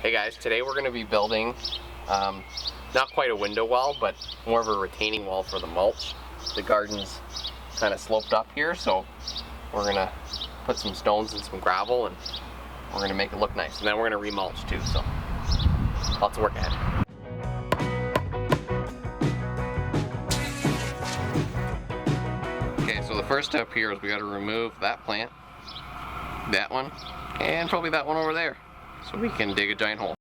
Hey guys, today we're going to be building not quite a window wall, but more of a retaining wall for the mulch. The garden's kind of sloped up here, so we're going to put some stones and some gravel and we're going to make it look nice. And then we're going to remulch too, so lots of work ahead. Okay, so the first step here is we got to remove that plant, that one, and probably that one over there, so we can dig a giant hole.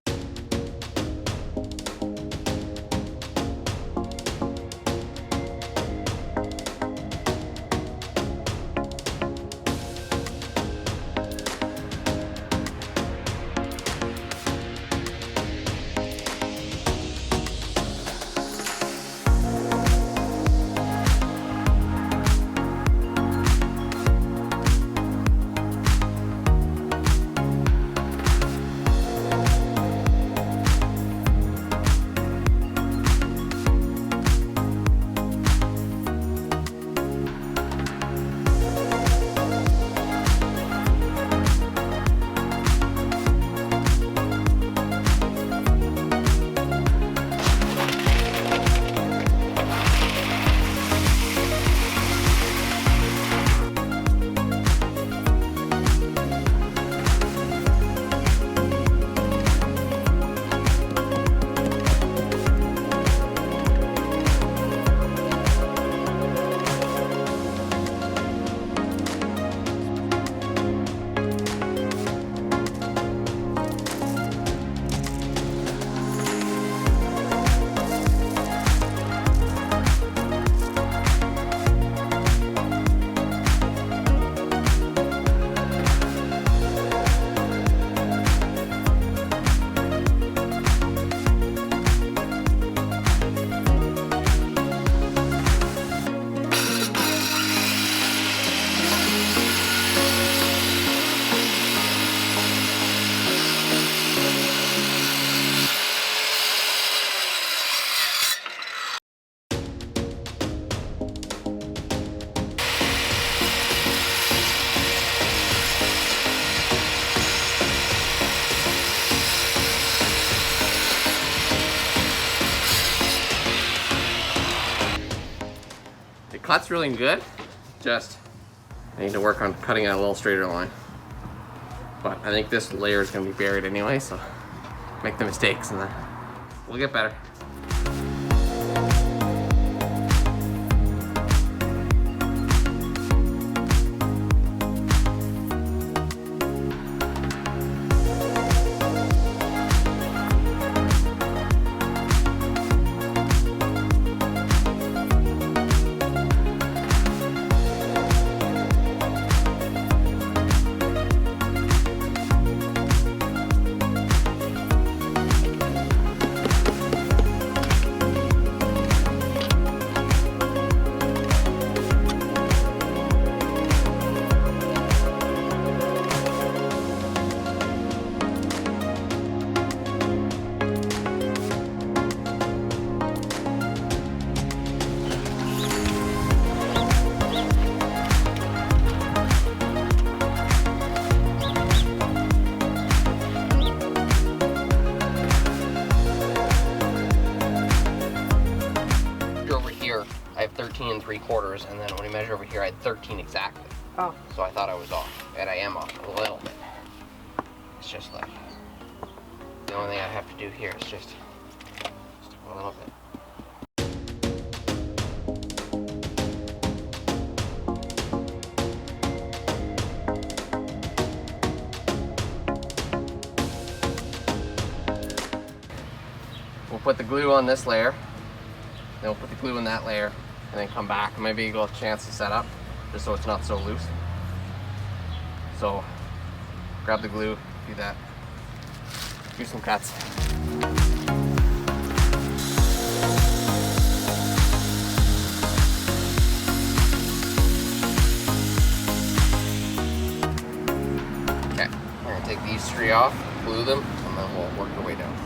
It cuts really good, just I need to work on cutting it a little straighter line. But I think this layer is going to be buried anyway, so make the mistakes and then we'll get better. I have 13 3/4, and then when I measure over here, I had 13 exactly. Oh. So I thought I was off, and I am off a little bit. It's just like, the only thing I have to do here is just a little bit. We'll put the glue on this layer, then we'll put the glue in that layer, and then come back and maybe go a chance to set up, just so it's not so loose. So grab the glue, do that, do some cuts. Okay, we're gonna take these three off, glue them, and then we'll work our way down.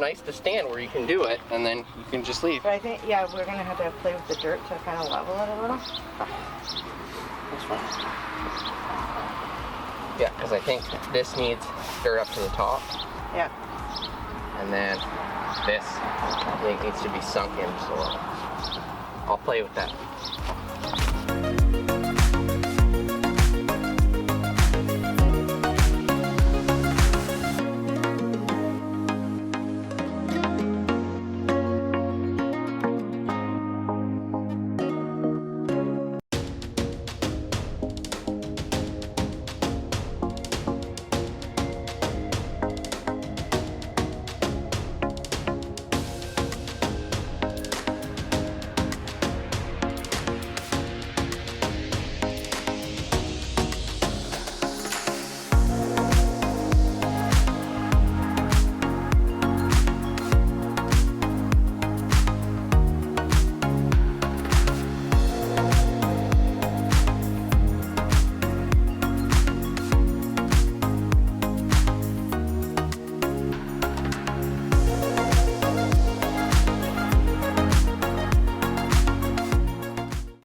nice to stand where you can do it, and then you can just leave. But I think, yeah, we're gonna have to play with the dirt to kind of level it a little. That's fine. Yeah, because I think this needs dirt up to the top, Yeah. and then this I think needs to be sunk in, so I'll play with that.